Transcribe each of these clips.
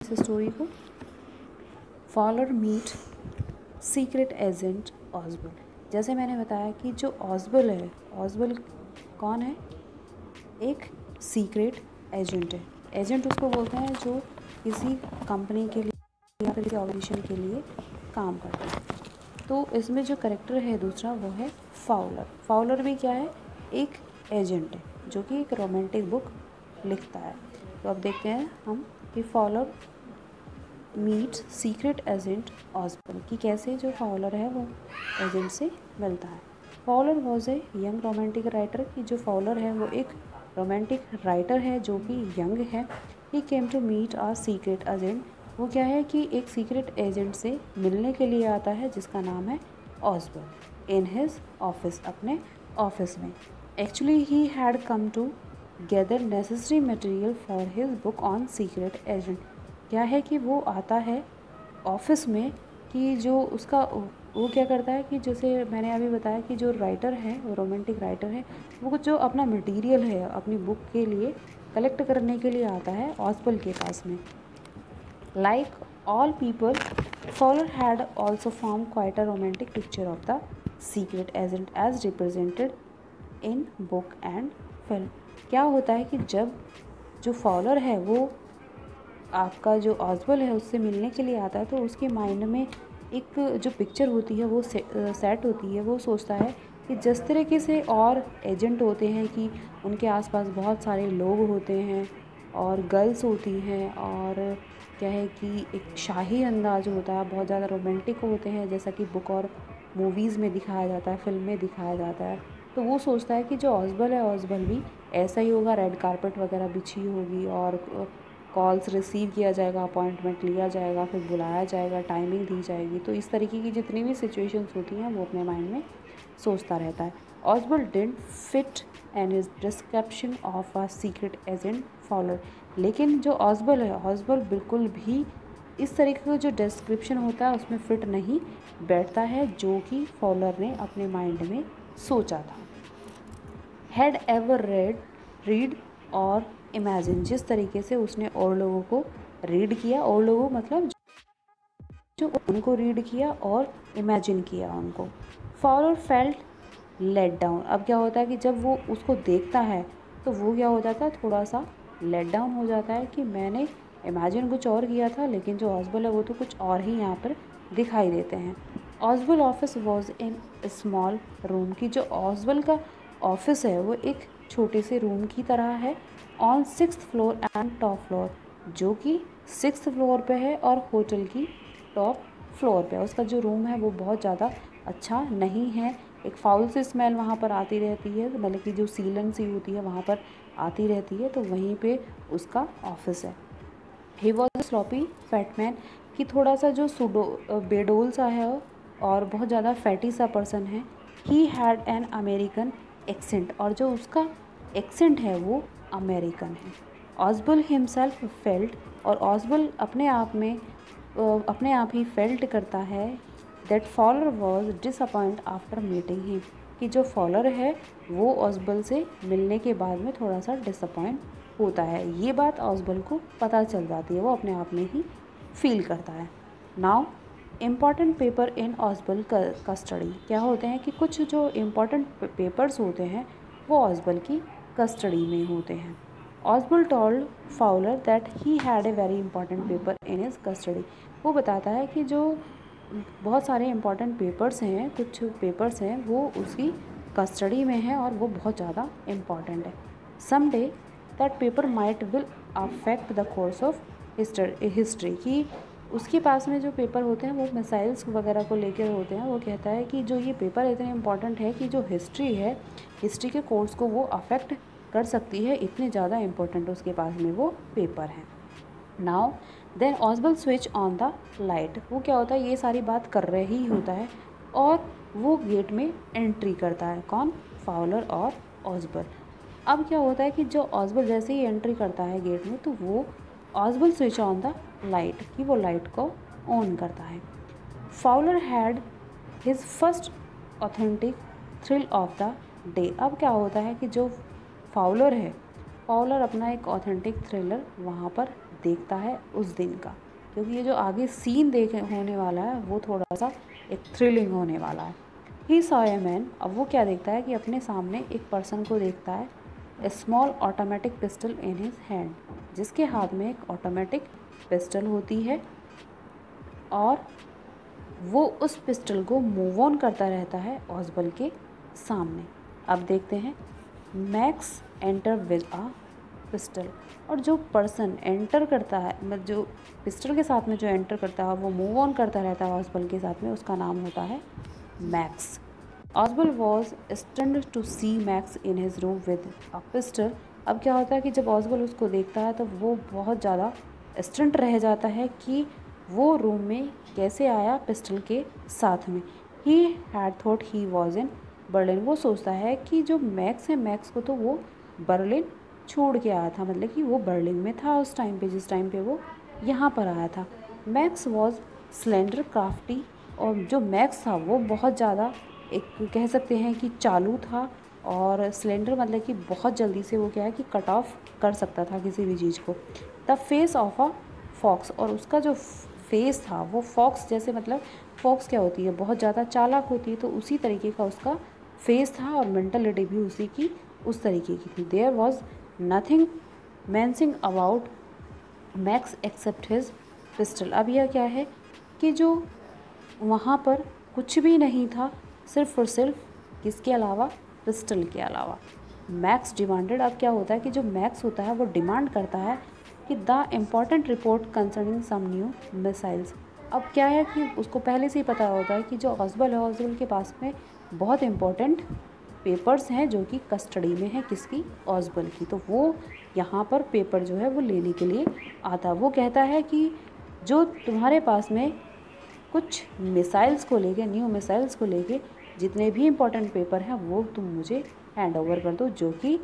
इस स्टोरी को। Fowler meet secret agent Ausable. जैसे मैंने बताया कि जो ऑसबल है, ऑसबल कौन है? एक सीक्रेट एजेंट है। एजेंट उसको बोलते हैं जो किसी कंपनी के लिए या फिर किसी ऑर्गेनाइजेशन के लिए काम करता है। तो इसमें जो करेक्टर है दूसरा वो है फाउलर। फाउलर भी क्या है? एक एजेंट है जो कि एक रोमांटिक बुक लिखता है। तो अब देखते हैं हम कि फाउलर मीट्स सीक्रेट एजेंट ऑसबल कि कैसे जो फाउलर है वो एजेंट से मिलता है। Fowler was a young romantic writer कि जो फाउलर है वो एक रोमांटिक राइटर है जो कि यंग है। He came to meet a secret agent. वो क्या है कि एक सीक्रेट एजेंट से मिलने के लिए आता है जिसका नाम है ऑसबल इन हिज ऑफिस, अपने ऑफिस में। Actually he had come to gather necessary material for his book on secret agent. क्या है कि वो आता है ऑफिस में कि जो उसका वो क्या करता है कि जैसे मैंने अभी बताया कि जो राइटर है, वो रोमांटिक राइटर है, वो जो अपना मटेरियल है अपनी बुक के लिए कलेक्ट करने के लिए आता है ऑसबल के पास में। Like all people, Fowler had also form quite a romantic picture of the secret agent as represented in book and film. क्या होता है कि जब जो फॉलर है वो आपका जो ऑसबल है उससे मिलने के लिए आता है तो उसके माइंड में एक जो पिक्चर होती है वो सेट होती है। वो सोचता है कि जिस तरीके से और एजेंट होते हैं कि उनके आसपास बहुत सारे लोग होते हैं और गर्ल्स होती हैं और क्या है कि एक शाही अंदाज होता है, बहुत ज़्यादा रोमांटिक होते हैं जैसा कि बुक और मूवीज़ में दिखाया जाता है, फिल्म में दिखाया जाता है। तो वो सोचता है कि जो ऑसबल है ऑसबल भी ऐसा ही होगा, रेड कारपेट वगैरह बिछी होगी और कॉल्स रिसीव किया जाएगा, अपॉइंटमेंट लिया जाएगा, फिर बुलाया जाएगा, टाइमिंग दी जाएगी। तो इस तरीके की जितनी भी सिचुएशंस होती हैं वो अपने माइंड में सोचता रहता है। Ausable didn't fit and is description of a secret agent Fowler. लेकिन जो ऑसबल है, ऑसबल बिल्कुल भी इस तरीके का जो डिस्क्रिप्शन होता है उसमें फिट नहीं बैठता है जो कि फॉलर ने अपने माइंड में सोचा था। हैड एवर रीड और इमेजिन, जिस तरीके से उसने और लोगों को रीड किया, और लोगों मतलब जो उनको रीड किया और इमेजिन किया उनको। Fowler felt let down. अब क्या होता है कि जब वो उसको देखता है तो वो क्या हो जाता है, थोड़ा सा लेट डाउन हो जाता है कि मैंने इमेजिन कुछ और किया था लेकिन जो ऑसबल है वो तो कुछ और ही यहाँ पर दिखाई देते हैं। Ausable office was in small room की जो ऑसबल का ऑफिस है वो एक छोटे से रूम की तरह है। On 6th floor and top floor, जो कि 6th फ्लोर पे है और होटल की टॉप फ्लोर पे। उसका जो रूम है वो बहुत ज़्यादा अच्छा नहीं है, एक फाउल सी स्मेल वहाँ पर आती रहती है, मतलब कि जो सीलन सी होती है वहाँ पर आती रहती है, तो वहीं पे उसका ऑफिस है। ही वॉज स्लॉपी फैटमैन कि थोड़ा सा जो बेडोल सा है और बहुत ज़्यादा फैटी सा पर्सन है। He had an American accent, और जो उसका एक्सेंट है वो अमेरिकन है। ऑसबल हिमसेल्फ फेल्ट, और ऑसबल अपने आप ही फेल्ट करता है that Fowler was disappoint after meeting him, कि जो फॉलर है वो ऑसबल से मिलने के बाद में थोड़ा सा डिसअपॉइंट होता है। ये बात ऑसबल को पता चल जाती है, वो अपने आप में ही फील करता है। Now important paper in Ausable custody. क्या होते हैं कि कुछ जो इम्पॉर्टेंट पेपर्स होते हैं वो ऑसबल की कस्टडी में होते हैं। Ausable told Fowler that he had a very important paper in his custody. वो बताता है कि जो बहुत सारे इंपॉर्टेंट पेपर्स हैं, कुछ पेपर्स हैं वो उसकी कस्टडी में है और वो बहुत ज़्यादा इम्पॉर्टेंट है। Some day that paper might will affect the course of history, की उसके पास में जो पेपर होते हैं वो मिसाइल्स वगैरह को लेकर होते हैं। वो कहता है कि जो ये पेपर इतने इम्पॉर्टेंट है कि जो हिस्ट्री है, हिस्ट्री के कोर्स को वो अफेक्ट कर सकती है, इतने ज़्यादा इम्पोर्टेंट उसके पास में वो पेपर हैं। Now then Ausable switch on the light. वो क्या होता है, ये सारी बात कर रहे ही होता है और वो गेट में एंट्री करता है। कौन? फाउलर और ऑसबल। अब क्या होता है कि जो ऑसबल जैसे ही एंट्री करता है गेट में तो वो ऑसबल स्विच ऑन द लाइट, कि वो लाइट को ऑन करता है। Fowler had his first authentic thrill of the day. अब क्या होता है कि जो फाउलर है, फाउलर अपना एक ऑथेंटिक थ्रिलर वहाँ पर देखता है उस दिन का, क्योंकि ये जो आगे सीन देख होने वाला है वो थोड़ा सा एक थ्रिलिंग होने वाला है। ही सॉ ए मैन, अब वो क्या देखता है कि अपने सामने एक पर्सन को देखता है, a small automatic pistol in his hand, जिसके हाथ में एक ऑटोमेटिक पिस्टल होती है और वो उस पिस्टल को मूव ऑन करता रहता है ऑसबल के सामने। अब देखते हैं, max enter with a pistol, और जो पर्सन एंटर करता है, मतलब जो पिस्टल के साथ में जो एंटर करता है वो मूव ऑन करता रहता है ऑसबल के साथ में, उसका नाम होता है Max. Ausable was stunned to see Max in his room with a pistol. अब क्या होता है कि जब ऑसबल उसको देखता है तो वो बहुत ज़्यादा स्टंट रह जाता है कि वो रूम में कैसे आया पिस्टल के साथ में। He had thought he was in Berlin, वो सोचता है कि जो मैक्स है, मैक्स को तो वो बर्लिन छोड़ के आया था, मतलब कि वो बर्लिन में था उस टाइम पे, जिस टाइम पे वो यहाँ पर आया था। मैक्स वॉज स्लेंडर क्राफ्टी, और जो मैक्स था वो बहुत ज़्यादा एक कह सकते हैं कि चालू था, और स्लेंडर मतलब कि बहुत जल्दी से वो क्या है कि कट ऑफ कर सकता था किसी भी चीज़ को। The face of a fox, और उसका जो फेस था वो फॉक्स जैसे, मतलब फॉक्स क्या होती है, बहुत ज़्यादा चालाक होती है, तो उसी तरीके का उसका फेस था और मेंटलिटी भी उसी की उस तरीके की थी। There was nothing menacing about Max except his pistol. अब यह क्या है कि जो वहाँ पर कुछ भी नहीं था, सिर्फ और सिर्फ किसके अलावा, पिस्टल के अलावा। मैक्स डिमांडेड, अब क्या होता है कि जो मैक्स होता है वो डिमांड करता है कि the important report concerning some new missiles. अब क्या है कि उसको पहले से ही पता होता है कि जो ऑसबल है, ऑसबल के पास में बहुत इम्पॉर्टेंट पेपर्स हैं जो कि कस्टडी में है किसकी, ऑसबल की। तो वो यहाँ पर पेपर जो है वो लेने के लिए आता है। वो कहता है कि जो तुम्हारे पास में कुछ मिसाइल्स को लेके, न्यू मिसाइल्स को लेके जितने भी इम्पोर्टेंट पेपर हैं वो तुम मुझे हैंड ओवर कर दो, जो कि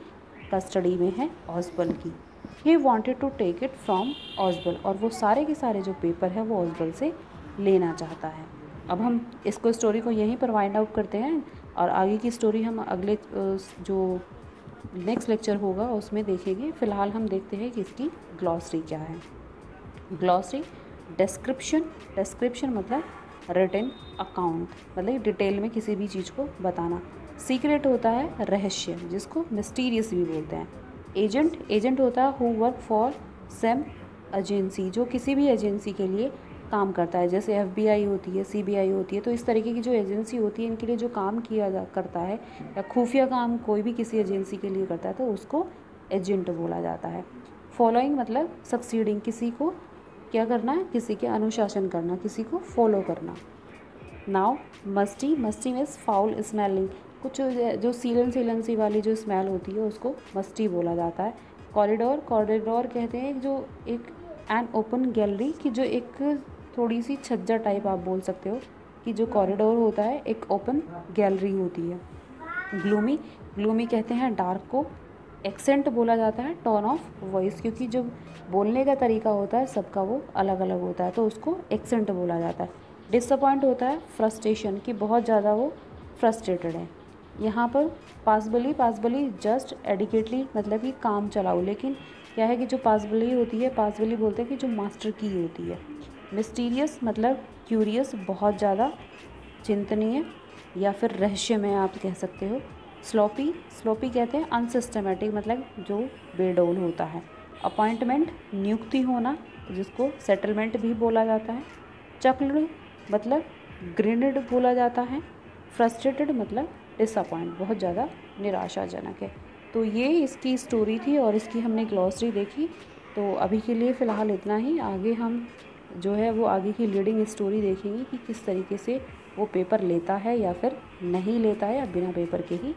कस्टडी में है ऑसबल की। He wanted to take it from Ausable, और वो सारे के सारे जो पेपर है वो ऑसबल से लेना चाहता है। अब हम इसको स्टोरी को यहीं पर वाइंड आउट करते हैं, और आगे की स्टोरी हम अगले जो नेक्स्ट लेक्चर होगा उसमें देखेंगे। फ़िलहाल हम देखते हैं कि इसकी ग्लॉसरी क्या है। ग्लॉसरी, डिस्क्रिप्शन, डिस्क्रिप्शन मतलब रिटन अकाउंट, मतलब डिटेल में किसी भी चीज़ को बताना। सीक्रेट होता है रहस्य, जिसको मिस्टीरियस भी बोलते हैं। एजेंट, एजेंट होता है who work for some agency, जो किसी भी एजेंसी के लिए काम करता है, जैसे FBI होती है, CBI होती है। तो इस तरीके की जो एजेंसी होती है, इनके लिए जो काम किया करता है, या खुफिया काम कोई भी किसी एजेंसी के लिए करता है, तो उसको एजेंट बोला जाता है। फॉलोइंग मतलब सक्सीडिंग, किसी को क्या करना है, किसी के अनुशासन करना, किसी को फॉलो करना। Now musty, musty means foul smelling, कुछ जो सीलन सी वाली जो स्मेल होती है उसको मस्टी बोला जाता है। कॉरिडोर, कॉरिडोर कहते हैं जो एक एन ओपन गैलरी की, जो एक थोड़ी सी छज्जा टाइप आप बोल सकते हो कि जो कॉरिडोर होता है एक ओपन गैलरी होती है। ग्लूमी, ग्लूमी कहते हैं डार्क को। एक्सेंट बोला जाता है टोन ऑफ वॉइस, क्योंकि जो बोलने का तरीका होता है सबका वो अलग अलग होता है, तो उसको एक्सेंट बोला जाता है। डिसअपॉइंट होता है फ्रस्ट्रेशन, कि बहुत ज़्यादा वो फ्रस्ट्रेटेड है। यहाँ पर पासबली, पासबली जस्ट एडिकेटली मतलब कि काम चलाओ, लेकिन क्या है कि जो पासबली होती है, पासबली बोलते हैं कि जो मास्टर की होती है। मिस्टीरियस मतलब क्यूरियस, बहुत ज़्यादा चिंतनीय या फिर रहस्यमय आप कह सकते हो। स्लोपी, स्लोपी कहते हैं अनसिस्टमेटिक, मतलब जो बेडौल होता है। अपॉइंटमेंट नियुक्ति होना, जिसको सेटलमेंट भी बोला जाता है। चक्ड मतलब ग्रेनेड बोला जाता है। फ्रस्ट्रेटेड मतलब डिसअपॉइंट, बहुत ज़्यादा निराशाजनक है। तो ये इसकी स्टोरी थी और इसकी हमने ग्लॉसरी देखी। तो अभी के लिए फ़िलहाल इतना ही। आगे हम जो है वो आगे की लीडिंग स्टोरी देखेंगे कि किस तरीके से वो पेपर लेता है या फिर नहीं लेता है, या बिना पेपर के ही